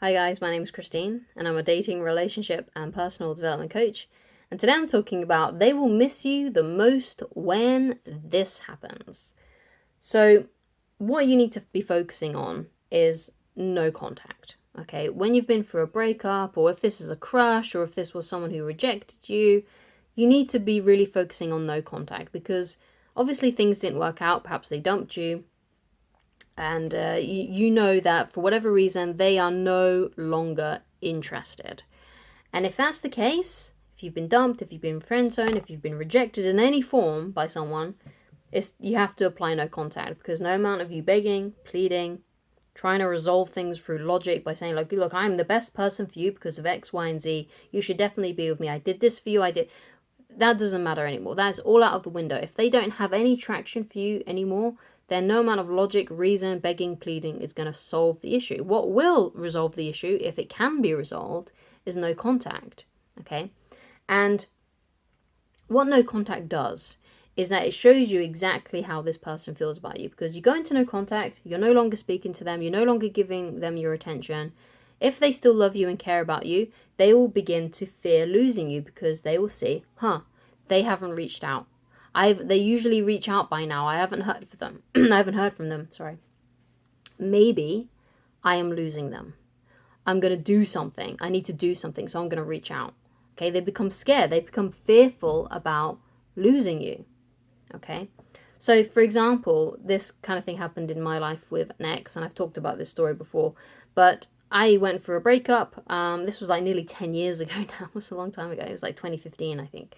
Hi guys, my name is Christine and I'm a dating, relationship and personal development coach. And today I'm talking about they will miss you the most when this happens. So what you need to be focusing on is no contact. Okay, when you've been through a breakup, or if this is a crush, or if this was someone who rejected you, you need to be really focusing on no contact, because obviously things didn't work out, perhaps they dumped you, and you know that for whatever reason they are no longer interested. And if that's the case, if you've been dumped, if you've been friend zoned, if you've been rejected in any form by someone, you have to apply no contact, because no amount of you begging, pleading, trying to resolve things through logic by saying, like, look, I'm the best person for you because of X, Y, and Z. You should definitely be with me. I did this for you. That doesn't matter anymore. That's all out of the window. If they don't have any traction for you anymore, then no amount of logic, reason, begging, pleading is going to solve the issue. What will resolve the issue, if it can be resolved, is no contact. Okay? And what no contact does is that it shows you exactly how this person feels about you, because you go into no contact, you're no longer speaking to them, you're no longer giving them your attention. If they still love you and care about you, they will begin to fear losing you, because they will see, they haven't reached out. They usually reach out by now. I haven't heard from them. I haven't heard from them, sorry. Maybe I am losing them. I'm going to do something. I need to do something, so I'm going to reach out. Okay, they become scared. They become fearful about losing you. Okay, so for example, this kind of thing happened in my life with an ex, and I've talked about this story before, but I went for a breakup. This was like nearly 10 years ago now. It was a long time ago. It was like 2015, I think.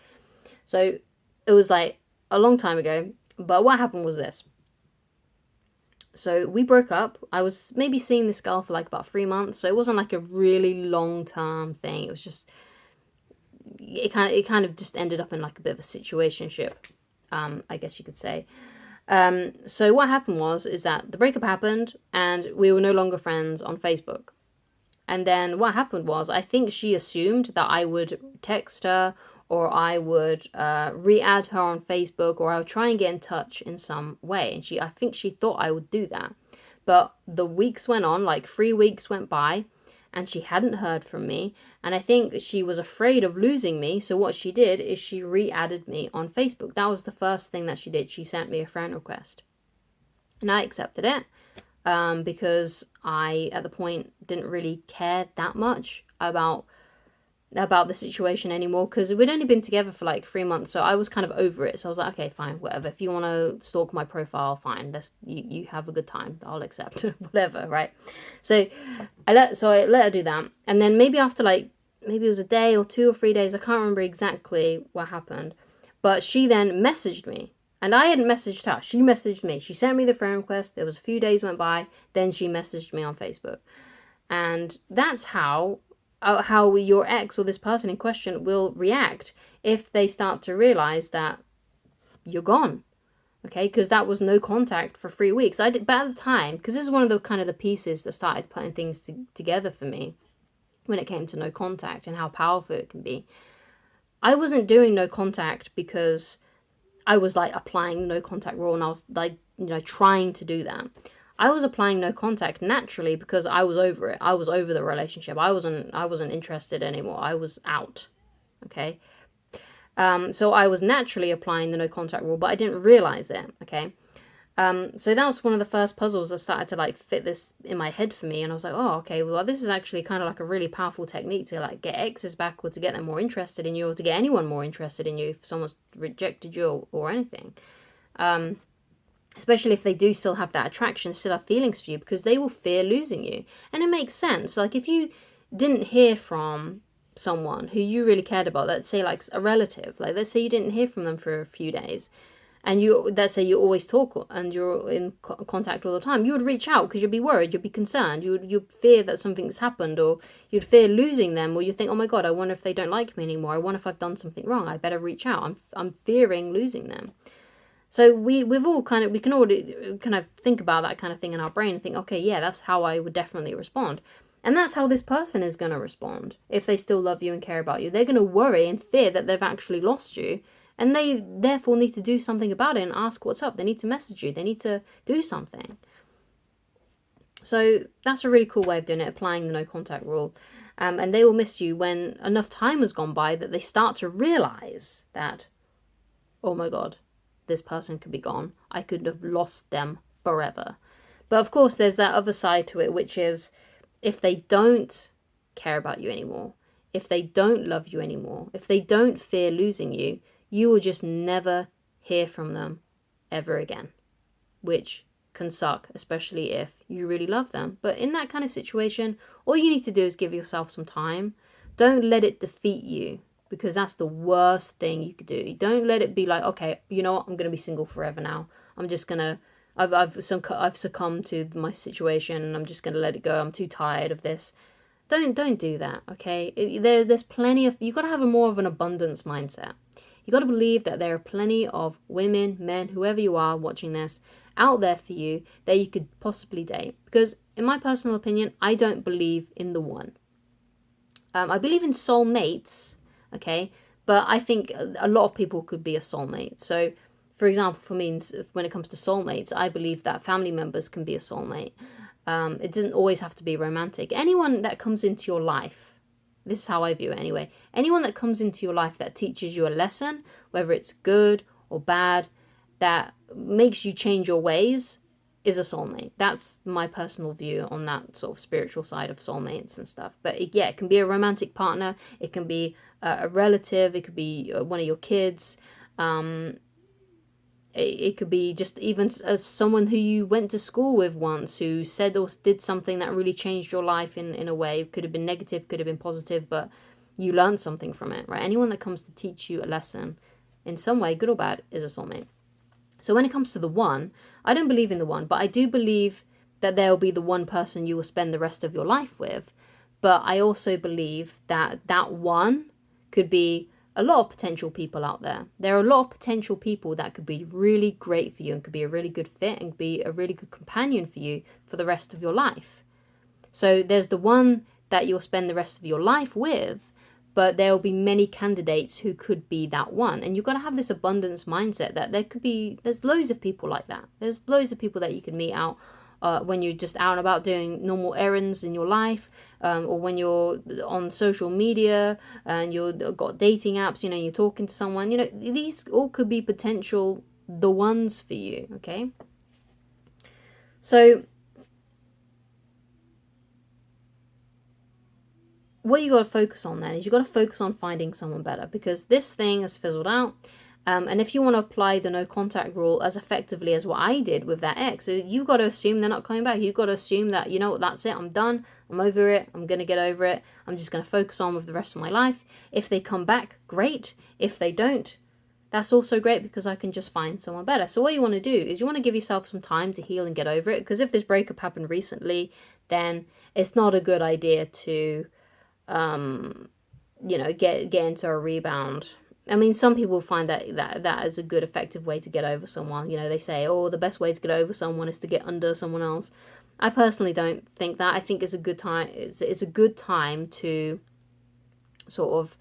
So it was like a long time ago, but what happened was this. So we broke up. I was maybe seeing this girl for like about 3 months, so it wasn't like a really long-term thing. It was just, it kind of just ended up in like a bit of a situationship, I guess you could say. So what happened is that the breakup happened and we were no longer friends on Facebook. And then what happened was, I think she assumed that I would text her, or I would re-add her on Facebook, or I would try and get in touch in some way. And I think she thought I would do that. But the weeks went on, like 3 weeks went by, and she hadn't heard from me. And I think she was afraid of losing me. So what she did is she re-added me on Facebook. That was the first thing that she did. She sent me a friend request. And I accepted it. Because I, at the point, didn't really care that much about the situation anymore, because we'd only been together for like 3 months, so I was kind of over it. So I was like, okay, fine, whatever. If you want to stalk my profile, fine. You have a good time. I'll accept whatever, right? So I let her do that, and then maybe after maybe it was a day or 2 or 3 days, I can't remember exactly what happened, but she then messaged me. And I hadn't messaged her. She messaged me. She sent me the friend request. There was a few days went by. Then she messaged me on Facebook. And that's how your ex or this person in question will react if they start to realize that you're gone. Okay, because that was no contact for 3 weeks. But at the time, because this is one of the kind of the pieces that started putting things together for me when it came to no contact and how powerful it can be. I wasn't doing no contact because I was like applying no contact rule, and I was like, trying to do that. I was applying no contact naturally because I was over it. I was over the relationship. I wasn't interested anymore. I was out. Okay. So I was naturally applying the no contact rule, but I didn't realize it. Okay. So that was one of the first puzzles that started to like fit this in my head for me. And I was like, oh, okay, well, this is actually kind of like a really powerful technique to like get exes back, or to get them more interested in you, or to get anyone more interested in you if someone's rejected you or anything. Especially if they do still have that attraction, still have feelings for you, because they will fear losing you. And it makes sense. Like if you didn't hear from someone who you really cared about, let's say like a relative, like let's say you didn't hear from them for a few days, and let's say you always talk and you're in contact all the time, you would reach out because you'd be worried, you'd be concerned, you'd fear that something's happened, or you'd fear losing them, or you think, oh my God, I wonder if they don't like me anymore. I wonder if I've done something wrong. I better reach out. I'm fearing losing them. So we can already kind of think about that kind of thing in our brain and think, okay, yeah, that's how I would definitely respond. And that's how this person is going to respond if they still love you and care about you. They're going to worry and fear that they've actually lost you. And they therefore need to do something about it and ask what's up. They need to message you. They need to do something. So that's a really cool way of doing it, applying the no contact rule. And they will miss you when enough time has gone by that they start to realize that, oh my God, this person could be gone. I could have lost them forever. But of course, there's that other side to it, which is if they don't care about you anymore, if they don't love you anymore, if they don't fear losing you, you will just never hear from them ever again, which can suck, especially if you really love them. But in that kind of situation, all you need to do is give yourself some time. Don't let it defeat you, because that's the worst thing you could do. Don't let it be like, okay, you know what, I'm going to be single forever now. I'm just going to, I've succumbed to my situation and I'm just going to let it go. I'm too tired of this. Don't do that, okay? There's plenty of, you got to have a more of an abundance mindset. You got to believe that there are plenty of women, men, whoever you are watching this, out there for you that you could possibly date. Because in my personal opinion, I don't believe in the one. I believe in soulmates, okay? But I think a lot of people could be a soulmate. So, for example, for me, when it comes to soulmates, I believe that family members can be a soulmate. It doesn't always have to be romantic. Anyone that comes into your life, this is how I view it anyway, anyone that comes into your life that teaches you a lesson, whether it's good or bad, that makes you change your ways, is a soulmate. That's my personal view on that sort of spiritual side of soulmates and stuff. But it can be a romantic partner, it can be a relative, it could be one of your kids, it could be just even someone who you went to school with once, who said or did something that really changed your life in a way. It could have been negative, could have been positive, but you learned something from it, right? Anyone that comes to teach you a lesson in some way, good or bad, is a soulmate. So when it comes to the one, I don't believe in the one, but I do believe that there will be the one person you will spend the rest of your life with. But I also believe that that one could be a lot of potential people out there. There are a lot of potential people that could be really great for you and could be a really good fit and be a really good companion for you for the rest of your life. So there's the one that you'll spend the rest of your life with, but there will be many candidates who could be that one. And you've got to have this abundance mindset that there's loads of people like that. There's loads of people that you can meet out when you're just out and about doing normal errands in your life, or when you're on social media and you've got dating apps, you're talking to someone, these all could be potential the ones for you, okay? So what you got to focus on then is you got to focus on finding someone better, because this thing has fizzled out. And if you want to apply the no contact rule as effectively as what I did with that ex, you've got to assume they're not coming back. You've got to assume that, that's it. I'm done. I'm over it. I'm going to get over it. I'm just going to focus on with the rest of my life. If they come back, great. If they don't, that's also great, because I can just find someone better. So what you want to do is you want to give yourself some time to heal and get over it. Because if this breakup happened recently, then it's not a good idea to, get into a rebound. I mean, some people find that is a good, effective way to get over someone. They say, the best way to get over someone is to get under someone else. I personally don't think that. I think it's a good time. It's a good time to sort of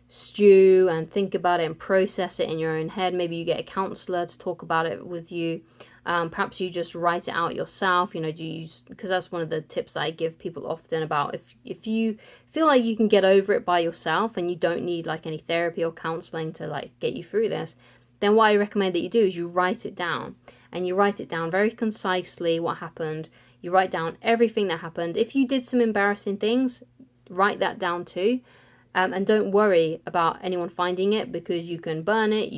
stew and think about it and process it in your own head. Maybe you get a counselor to talk about it with you. Perhaps you just write it out yourself, because that's one of the tips that I give people often about if you feel like you can get over it by yourself and you don't need like any therapy or counseling to like get you through this, then what I recommend that you do is you write it down, and you write it down very concisely what happened. You write down everything that happened. If you did some embarrassing things, write that down too. And don't worry about anyone finding it, because you can burn it.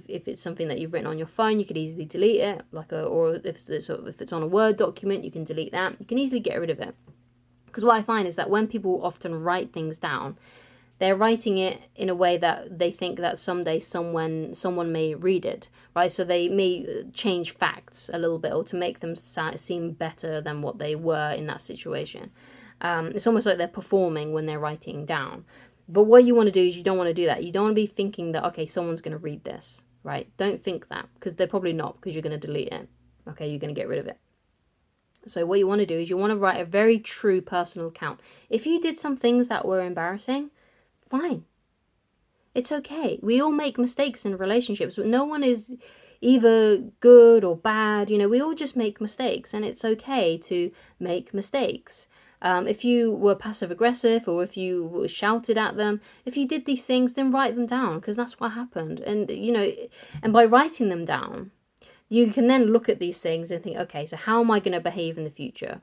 If it's something that you've written on your phone, you could easily delete it. Or if it's on a Word document, you can delete that. You can easily get rid of it. Because what I find is that when people often write things down, they're writing it in a way that they think that someday someone may read it, right? So they may change facts a little bit, or to make them seem better than what they were in that situation. It's almost like they're performing when they're writing down. But what you want to do is you don't want to do that. You don't want to be thinking that, okay, someone's going to read this, right? Don't think that, because they're probably not, because you're going to delete it. Okay, you're going to get rid of it. So what you want to do is you want to write a very true personal account. If you did some things that were embarrassing, fine. It's okay. We all make mistakes in relationships. No one is, either good or bad. You know, we all just make mistakes, and it's okay to make mistakes. If you were passive aggressive, or if you were shouted at them, if you did these things, then write them down, because that's what happened. And, you know, and by writing them down, you can then look at these things and think, okay, so how am I going to behave in the future?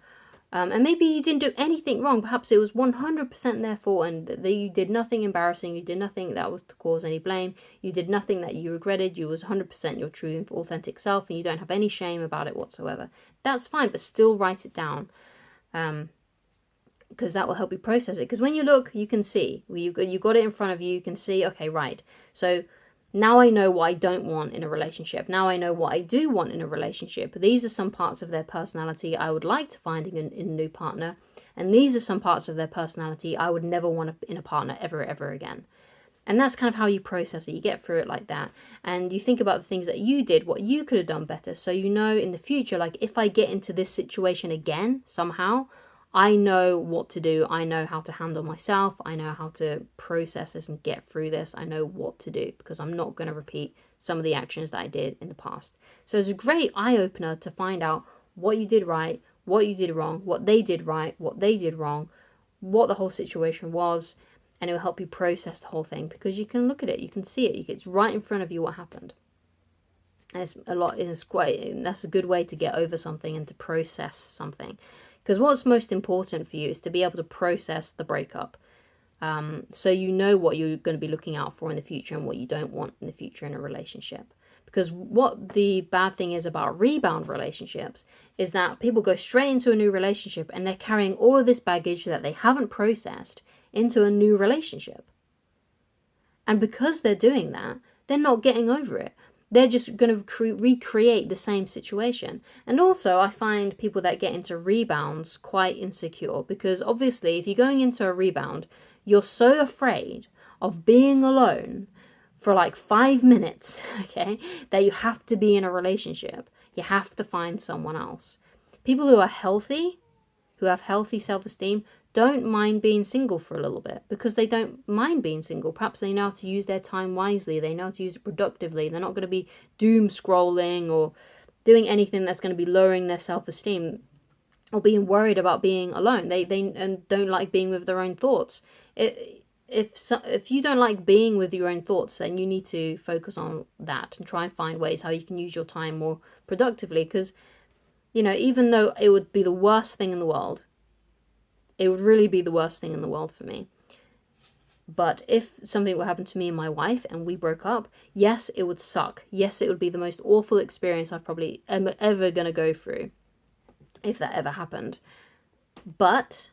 And maybe you didn't do anything wrong. Perhaps it was 100% their fault, and that you did nothing embarrassing. You did nothing that was to cause any blame. You did nothing that you regretted. You was 100% your true and authentic self, and you don't have any shame about it whatsoever. That's fine, but still write it down, because that will help you process it. Because when you look, you can see. You got it in front of you. You can see, okay, right. So now I know what I don't want in a relationship. Now I know what I do want in a relationship. These are some parts of their personality I would like to find in a new partner. And these are some parts of their personality I would never want in a partner ever again. And that's kind of how you process it. You get through it like that. And you think about the things that you did, what you could have done better. So you know in the future, like if I get into this situation again, somehow, I know what to do. I know how to handle myself. I know how to process this and get through this. I know what to do, because I'm not going to repeat some of the actions that I did in the past. So it's a great eye-opener to find out what you did right, what you did wrong, what they did right, what they did wrong, what the whole situation was, and it will help you process the whole thing, because you can look at it, you can see it, it's right in front of you what happened. And that's a good way to get over something and to process something. Because what's most important for you is to be able to process the breakup. So you know what you're going to be looking out for in the future and what you don't want in the future in a relationship. Because what the bad thing is about rebound relationships is that people go straight into a new relationship and they're carrying all of this baggage that they haven't processed into a new relationship. And because they're doing that, they're not getting over it. They're just going to recreate the same situation. And also, I find people that get into rebounds quite insecure, because obviously, if you're going into a rebound, you're so afraid of being alone for like 5 minutes, okay, that you have to be in a relationship. You have to find someone else. People who are healthy, who have healthy self-esteem, don't mind being single for a little bit, because they don't mind being single. Perhaps they know how to use their time wisely. They know how to use it productively. They're not going to be doom scrolling or doing anything that's going to be lowering their self-esteem or being worried about being alone. They don't like being with their own thoughts. If you don't like being with your own thoughts, then you need to focus on that and try and find ways how you can use your time more productively. Because, you know, even though it would be the worst thing in the world, it would really be the worst thing in the world for me. But if something would happen to me and my wife and we broke up, yes, it would suck. Yes, it would be the most awful experience I've probably ever going to go through, if that ever happened. But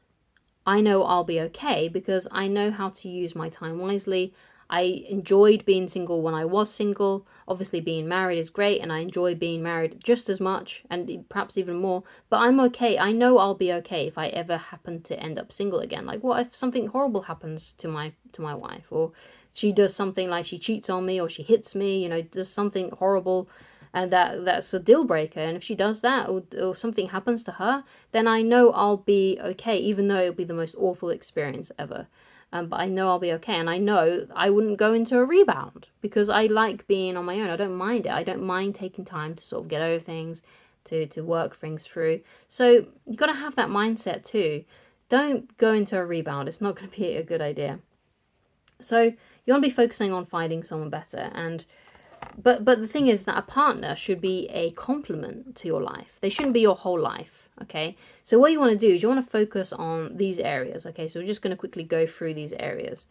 I know I'll be okay, because I know how to use my time wisely. I enjoyed being single when I was single. Obviously, being married is great, and I enjoy being married just as much, and perhaps even more. But I'm okay. I know I'll be okay if I ever happen to end up single again. Like, what if something horrible happens to my wife, or she does something like she cheats on me, or she hits me, you know, does something horrible, and that's a deal breaker. And if she does that, or something happens to her, then I know I'll be okay, even though it'll be the most awful experience ever. But I know I'll be okay, and I know I wouldn't go into a rebound, because I like being on my own. I don't mind it. I don't mind taking time to sort of get over things, to work things through. So you've got to have that mindset too. Don't go into a rebound. It's not going to be a good idea. So you want to be focusing on finding someone better. But the thing is that a partner should be a complement to your life. They shouldn't be your whole life. Okay, so what you want to do is you want to focus on these areas. Okay, so we're just going to quickly go through these areas.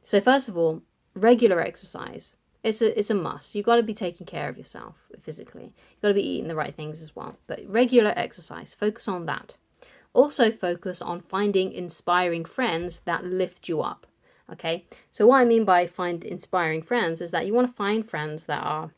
So first of all, regular exercise. It's a must. You've got to be taking care of yourself physically. You've got to be eating the right things as well. But regular exercise, focus on that. Also focus on finding inspiring friends that lift you up. Okay, so what I mean by find inspiring friends is that you want to find friends that are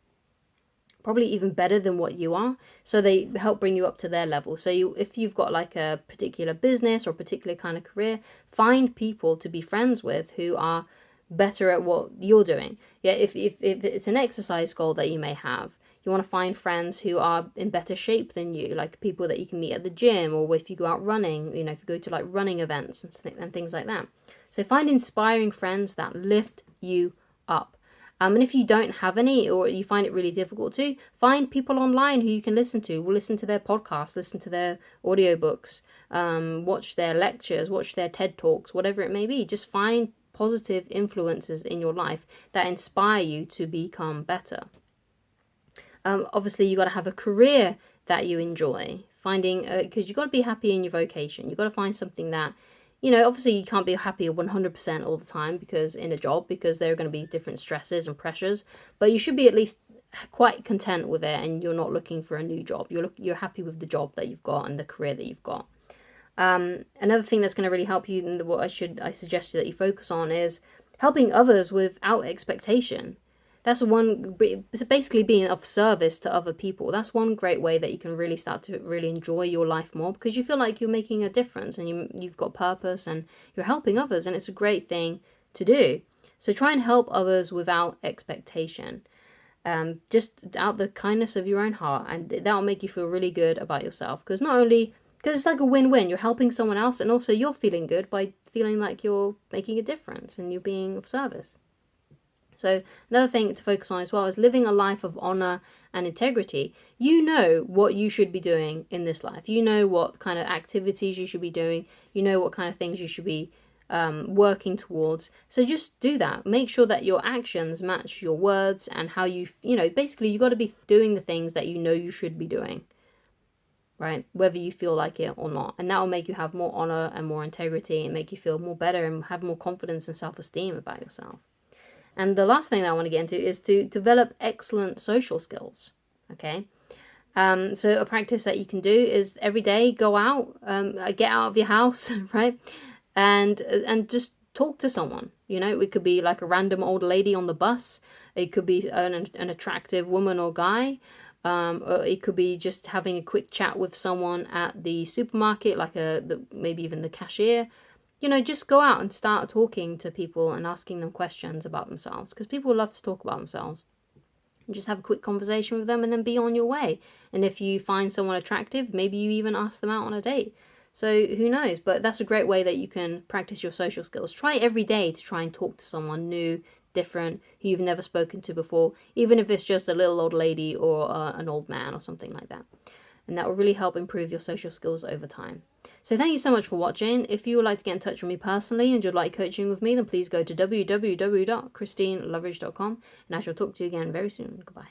probably even better than what you are, so they help bring you up to their level. So if you've got like a particular business or a particular kind of career, find people to be friends with who are better at what you're doing. Yeah, if it's an exercise goal that you may have, you want to find friends who are in better shape than you, like people that you can meet at the gym, or if you go out running, you know, if you go to like running events and things like that. So find inspiring friends that lift you up. And if you don't have any, or you find it really difficult to, find people online who you can listen to. We'll listen to their podcasts, listen to their audiobooks, watch their lectures, watch their TED Talks, whatever it may be. Just find positive influences in your life that inspire you to become better. Obviously, you got to have a career that you enjoy. Because you got to be happy in your vocation. You got to find something that, obviously you can't be happy 100% all the time because there are going to be different stresses and pressures, but you should be at least quite content with it, and you're not looking for a new job. You're happy with the job that you've got and the career that you've got. Another thing that's going to really help you, and what I suggest that you focus on, is helping others without expectation. That's basically being of service to other people. That's one great way that you can really start to really enjoy your life more, because you feel like you're making a difference and you've got purpose and you're helping others, and it's a great thing to do. So try and help others without expectation, just out the kindness of your own heart, and that will make you feel really good about yourself, because it's like a win-win. You're helping someone else, and also you're feeling good by feeling like you're making a difference and you're being of service. So another thing to focus on as well is living a life of honor and integrity. You know what you should be doing in this life. You know what kind of activities you should be doing. You know what kind of things you should be working towards. So just do that. Make sure that your actions match your words, and how basically you got to be doing the things that you know you should be doing, right? Whether you feel like it or not. And that will make you have more honor and more integrity, and make you feel more better and have more confidence and self-esteem about yourself. And the last thing that I want to get into is to develop excellent social skills, okay? So a practice that you can do is every day go out, get out of your house, right? And just talk to someone. It could be like a random old lady on the bus. It could be an attractive woman or guy. Or it could be just having a quick chat with someone at the supermarket, like maybe even the cashier. Just go out and start talking to people and asking them questions about themselves, because people love to talk about themselves. And just have a quick conversation with them and then be on your way. And if you find someone attractive, maybe you even ask them out on a date. So who knows? But that's a great way that you can practice your social skills. Try every day to try and talk to someone new, different, who you've never spoken to before, even if it's just a little old lady or an old man or something like that. And that will really help improve your social skills over time. So thank you so much for watching. If you would like to get in touch with me personally and you'd like coaching with me, then please go to www.christineloveridge.com, and I shall talk to you again very soon. Goodbye.